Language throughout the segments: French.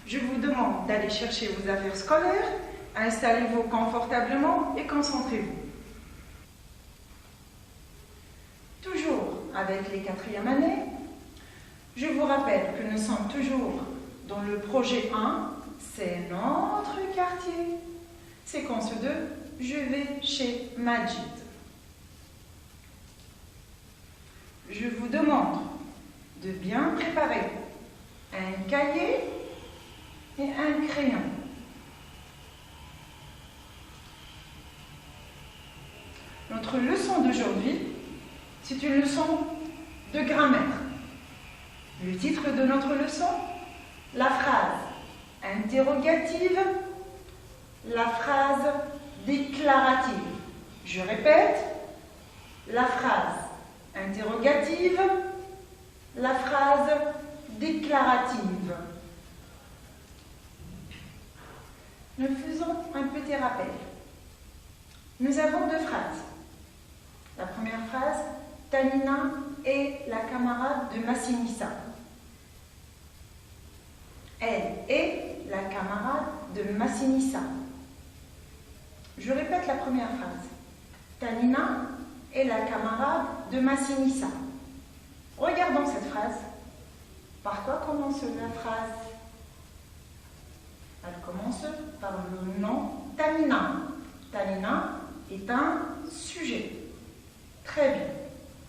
Je vous demande d'aller chercher vos affaires scolaires, installez-vous confortablement et concentrez-vous. Toujours avec les 4e années, je vous rappelle que nous sommes toujours dans le projet 1, c'est notre quartier. Séquence 2, je vais chez Majid. Je vous demande de bien préparer un cahier et un crayon. Notre leçon d'aujourd'hui, c'est une leçon de grammaire. Le titre de notre leçon, la phrase interrogative, la phrase déclarative. Je répète, la phrase interrogative, la phrase déclarative. Nous faisons un petit rappel. Nous avons 2 phrases. La première phrase, Tanina est la camarade de Massinissa. Elle est la camarade de Massinissa. Je répète la première phrase. Tanina est la camarade de Massinissa. Regardons cette phrase. Par quoi commence la phrase? Elle commence par le nom Tanina. Tanina est un sujet. Très bien.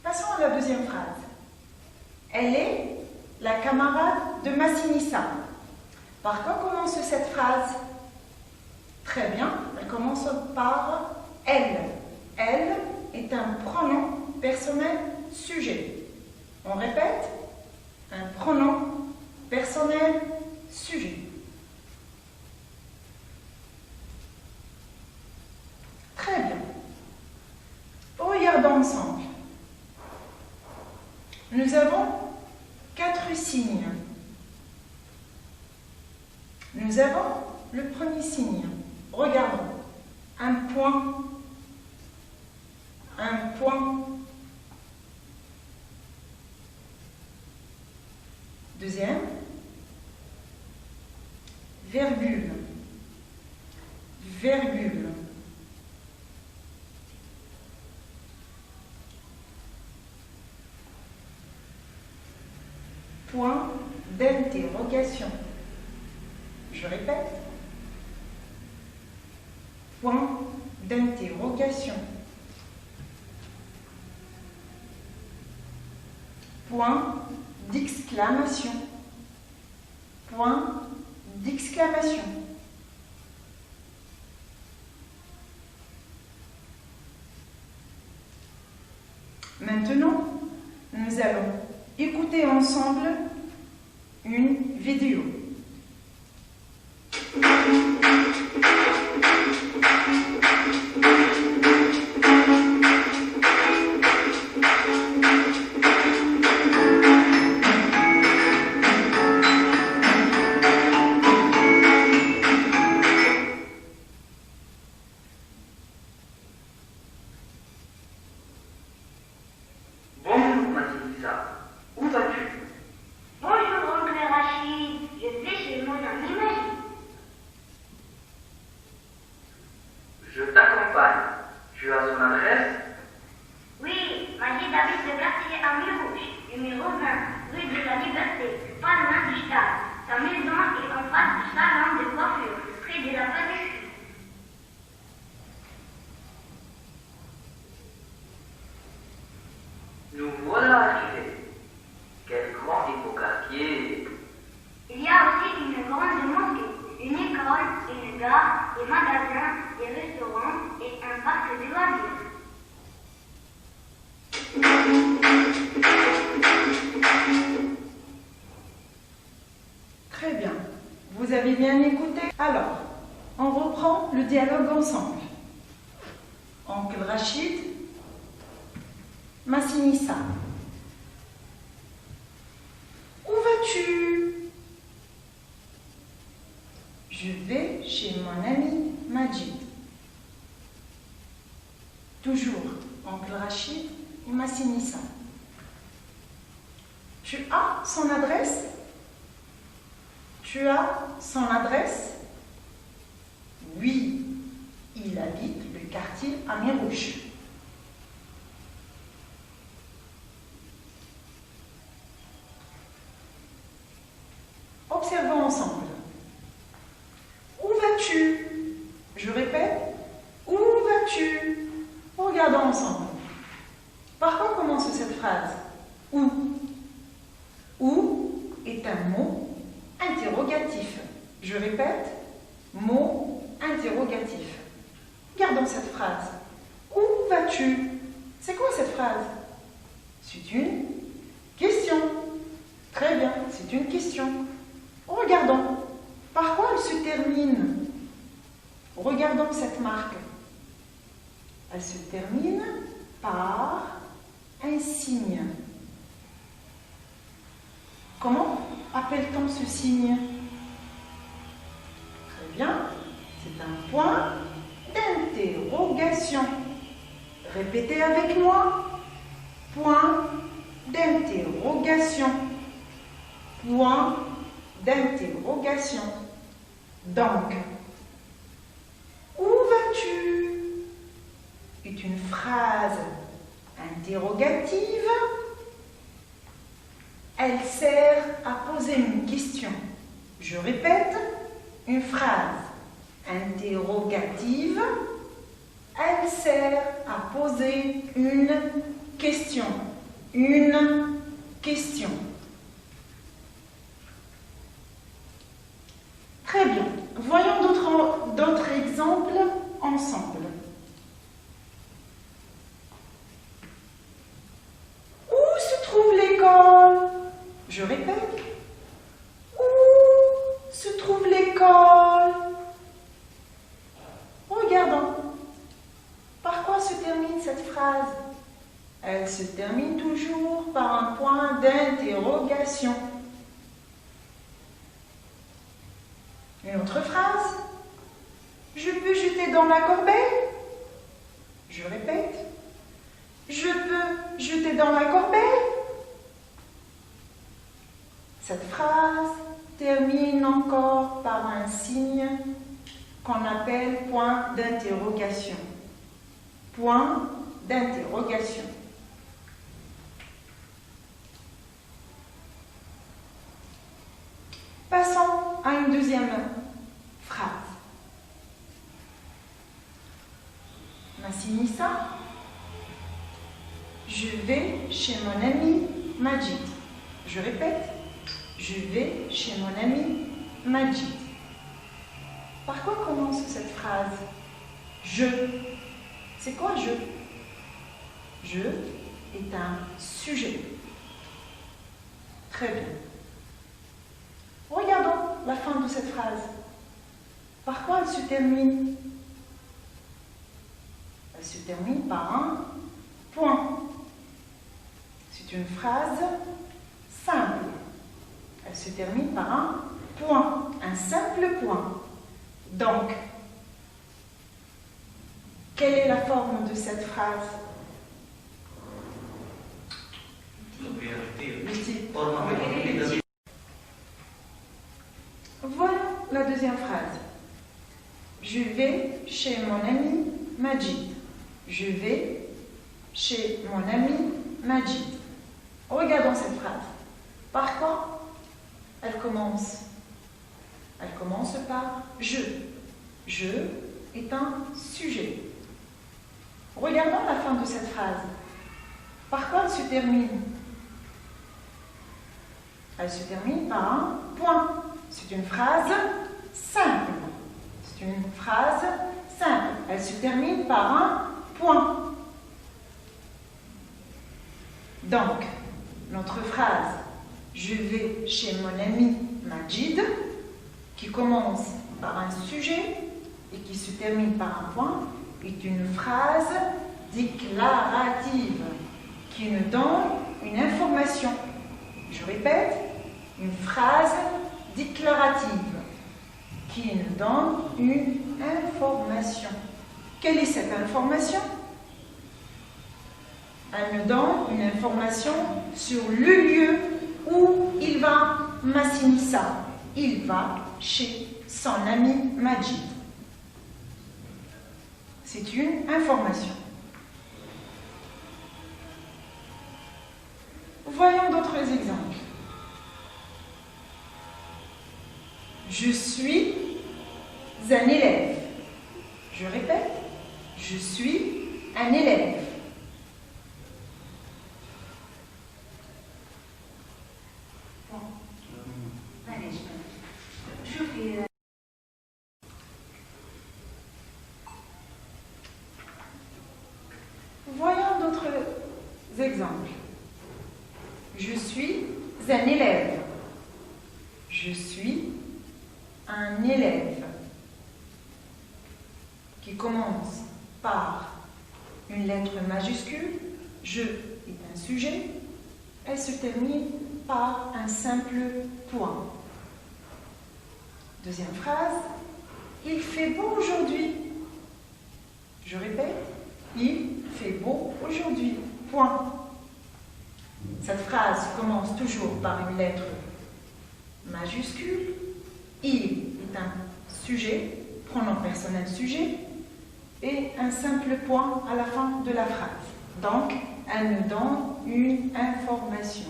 Passons à la deuxième phrase. Elle est la camarade de Massinissa. Par quoi commence cette phrase? Très bien, elle commence par elle. Elle est un pronom personnel sujet. On répète, un pronom personnel sujet. Très bien. Regardons ensemble. Nous avons 4 signes. Nous avons le premier signe. Regardons. Un point. Un point. Deuxième. Virgule. Virgule. Point d'interrogation. Je répète. Point d'interrogation. Point d'exclamation. Point d'exclamation. Maintenant, nous allons écouter ensemble une vidéo. Bonjour Massinissa, où vas-tu? Bonjour oncle Rachid, je vais chez mon ami Majid. Je t'accompagne. Tu as son adresse? Oui, Majid habite le quartier à Mirouche, numéro 20, rue de la Liberté, pas loin du stade. Sa maison est en face du salon de coiffure, près de la pâtisserie. Nous voilà arrivés. Quel grand et beau quartier. Il y a aussi une grande mosquée, une école, une gare, des magasins, des restaurants et un parc de loisirs. Très bien. Vous avez bien écouté? Alors, on reprend le dialogue ensemble. Oncle Rachid, Massinissa. Où vas-tu? Je vais chez mon ami Majid. Toujours oncle Rachid et Massinissa. Tu as son adresse? Tu as son adresse? Oui, il habite le quartier Amirouche. Observons ensemble. Où vas-tu? Je répète, où vas-tu? Regardons ensemble. Par quoi commence cette phrase? Où? Où est un mot interrogatif. Je répète, mot interrogatif. Regardons cette phrase. Où vas-tu? C'est quoi cette phrase? C'est une question. Très bien, c'est une question. Regardons. Par quoi elle se termine? Regardons cette marque. Elle se termine par un signe. Comment appelle-t-on ce signe? Très bien, c'est un point d'interrogation. Répétez avec moi. Point d'interrogation. Point d'interrogation. Donc, où vas-tu? Est une phrase interrogative. Elle sert à poser une question. Je répète, une phrase interrogative. Elle sert à poser une question. Une question. Très bien. Voyons d'autres exemples ensemble. Où se trouve l'école? Je répète. Où se trouve l'école? Regardons. Par quoi se termine cette phrase? Elle se termine toujours par un point d'interrogation. Une autre phrase. Je peux jeter dans la corbeille? Je répète. Je peux jeter dans la corbeille? Cette phrase termine encore par un signe qu'on appelle point d'interrogation. Point d'interrogation. Passons à une deuxième phrase. Massinissa, je vais chez mon ami Majid. Je répète, je vais chez mon ami Majid. Par quoi commence cette phrase? Je. C'est quoi je? Je est un sujet. Très bien. Regardons la fin de cette phrase. Par quoi elle se termine? Elle se termine par un point. C'est une phrase simple. Elle se termine par un point, un simple point. Donc, quelle est la forme de cette phrase? Voilà la deuxième phrase. Je vais chez mon ami Majid. Je vais chez mon ami Majid. Regardons cette phrase. Par quoi elle commence? Elle commence par je. Je est un sujet. Regardons la fin de cette phrase. Par quoi elle se termine? Elle se termine par un point. C'est une phrase simple. C'est une phrase simple. Elle se termine par un point. Donc, notre phrase « Je vais chez mon ami Majid » qui commence par un sujet et qui se termine par un point est une phrase déclarative qui nous donne une information. Je répète, une phrase déclarative qui nous donne une information. Quelle est cette information? Elle nous donne une information sur le lieu où il va Massinissa. il va chez son ami Majid. C'est une information. Voyons d'autres exemples. Je suis un élève. Je répète, je suis un élève. Voyons d'autres exemples. Je suis un élève. Je suis un élève qui commence par une lettre majuscule. Je est un sujet. Elle se termine par un simple point. Deuxième phrase. Il fait beau aujourd'hui. Je répète. Il fait beau aujourd'hui. Point. Cette phrase commence toujours par une lettre majuscule. Il est un sujet, pronom personnel sujet, et un simple point à la fin de la phrase. Donc, elle nous donne une information.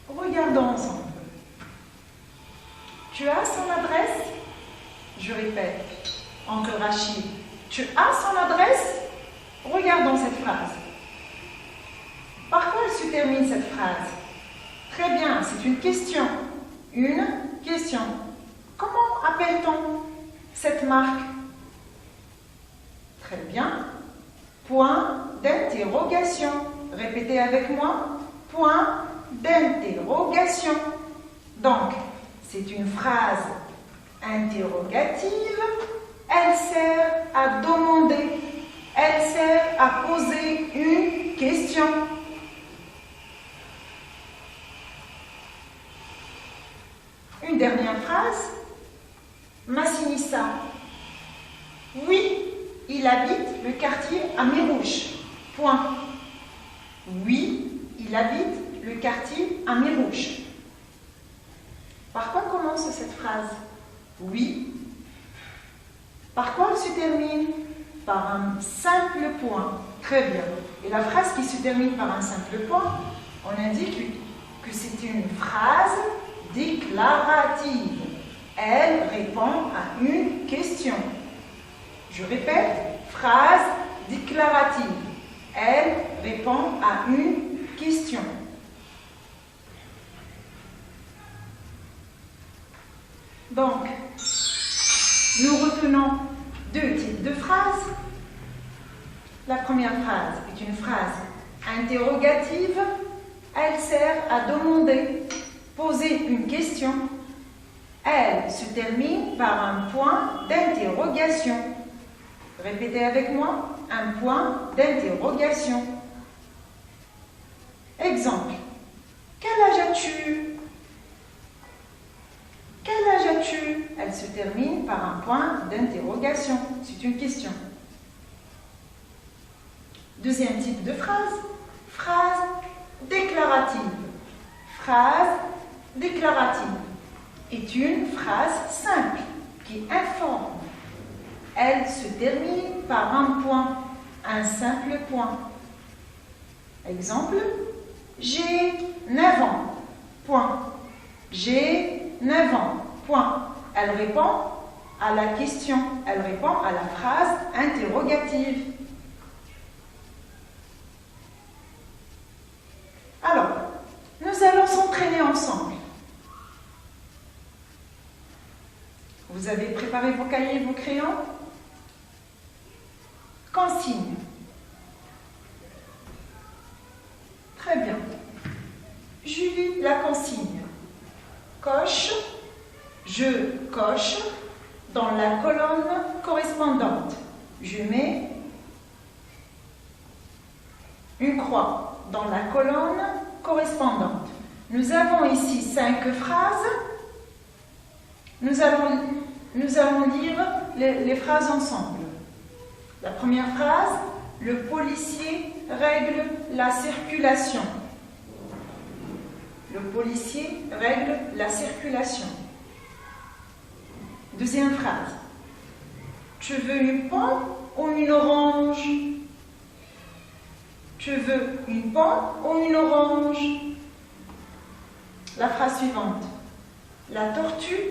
Regardons ensemble. Tu as son adresse? Je répète, Oncle Rachid. Tu as son adresse? Regardons cette phrase. Par quoi elle se termine cette phrase? Très bien, c'est une question. Une question. Comment appelle-t-on cette marque? Très bien. Point d'interrogation. Répétez avec moi. Point d'interrogation. Donc, c'est une phrase interrogative. Elle sert à demander. Elle sert à poser une question. Une dernière phrase. Massinissa. Oui, il habite le quartier à Mirouche. Point. Oui, il habite le quartier à Mirouche. Par quoi commence cette phrase? Oui. Par quoi elle se termine? Par un simple point. Très bien. Et la phrase qui se termine par un simple point, on indique que c'est une phrase déclarative. Elle répond à une question. Je répète, phrase déclarative. Elle répond à une question. Donc, nous retenons deux types de phrases. La première phrase est une phrase interrogative. Elle sert à demander, poser une question. Elle se termine par un point d'interrogation. Répétez avec moi, un point d'interrogation. Exemple. Quel âge as-tu? Quel âge as-tu? Elle se termine par un point d'interrogation. C'est une question. Deuxième type de phrase, phrase déclarative. Phrase déclarative est une phrase simple qui informe. Elle se termine par un point, un simple point. Exemple, j'ai 9 ans. Point. J'ai 9 ans. Point. Elle répond à la question. Elle répond à la phrase interrogative. Alors, nous allons s'entraîner ensemble. Vous avez préparé vos cahiers et vos crayons? Consigne. Très bien. Je lis la consigne. Coche. Je coche dans la colonne correspondante. Je mets une croix dans la colonne correspondante. Nous avons ici 5 phrases. Nous allons lire les phrases ensemble. La première phrase, le policier règle la circulation. Le policier règle la circulation. Deuxième phrase. Tu veux une pomme ou une orange? Tu veux une pomme ou une orange? La phrase suivante. La tortue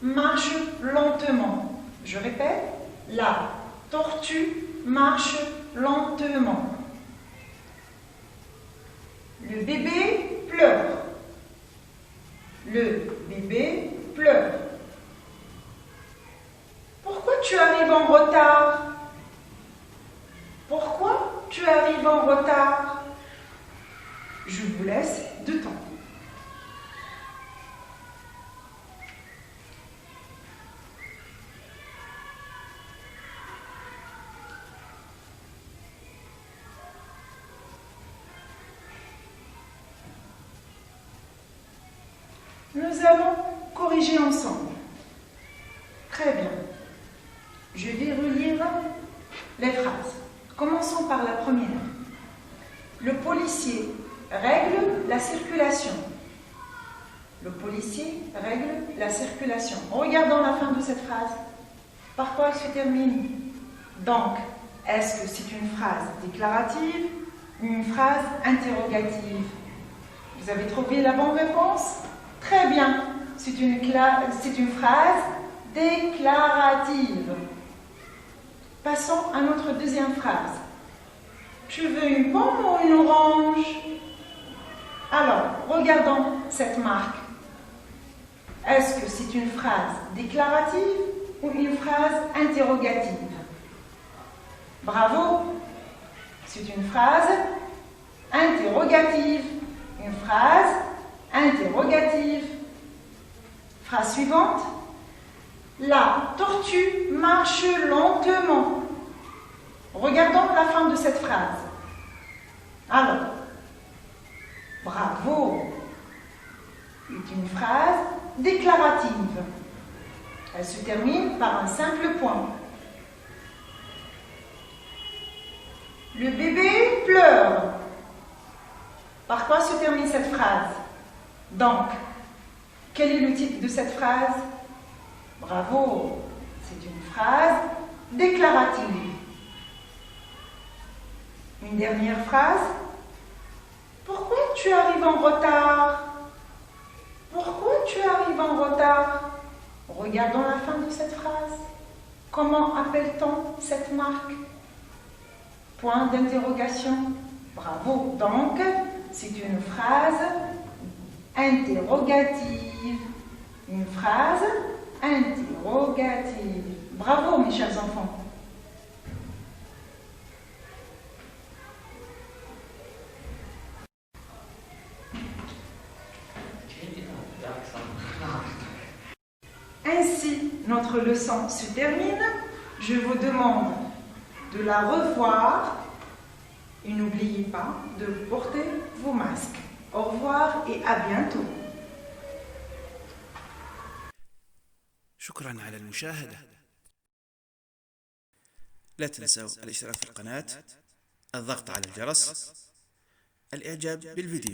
marche lentement. Je répète, la tortue marche lentement. Le bébé pleure. Le bébé pleure. Pourquoi tu arrives en retard? Pourquoi tu arrives en retard? Je vous laisse du temps. Nous allons corriger ensemble. Très bien. Je vais relire les phrases. Commençons par la première. Le policier règle la circulation. Le policier règle la circulation. Regardons la fin de cette phrase. Par quoi elle se termine? Donc, est-ce que c'est une phrase déclarative ou une phrase interrogative? Vous avez trouvé la bonne réponse? Très bien. C'est une phrase déclarative. Passons à notre deuxième phrase. Tu veux une pomme ou une orange? Alors, regardons cette marque. Est-ce que c'est une phrase déclarative ou une phrase interrogative? Bravo! C'est une phrase interrogative. Une phrase interrogative. Phrase suivante. La tortue marche lentement. Regardons la fin de cette phrase. Alors, bravo. C'est une phrase déclarative. Elle se termine par un simple point. Le bébé pleure. Par quoi se termine cette phrase? Donc, quel est le titre de cette phrase? Bravo, c'est une phrase déclarative. Une dernière phrase. Pourquoi tu arrives en retard? Pourquoi tu arrives en retard? Regardons la fin de cette phrase. Comment appelle-t-on cette marque? Point d'interrogation. Bravo. Donc, c'est une phrase interrogative. Une phrase interrogative. Bravo, mes chers enfants. Ainsi, notre leçon se termine. Je vous demande de la revoir et n'oubliez pas de porter vos masques. Au revoir et à bientôt. شكرا على المشاهدة. لا تنسوا الاشتراك في القناة، الضغط على الجرس، الإعجاب بالفيديو.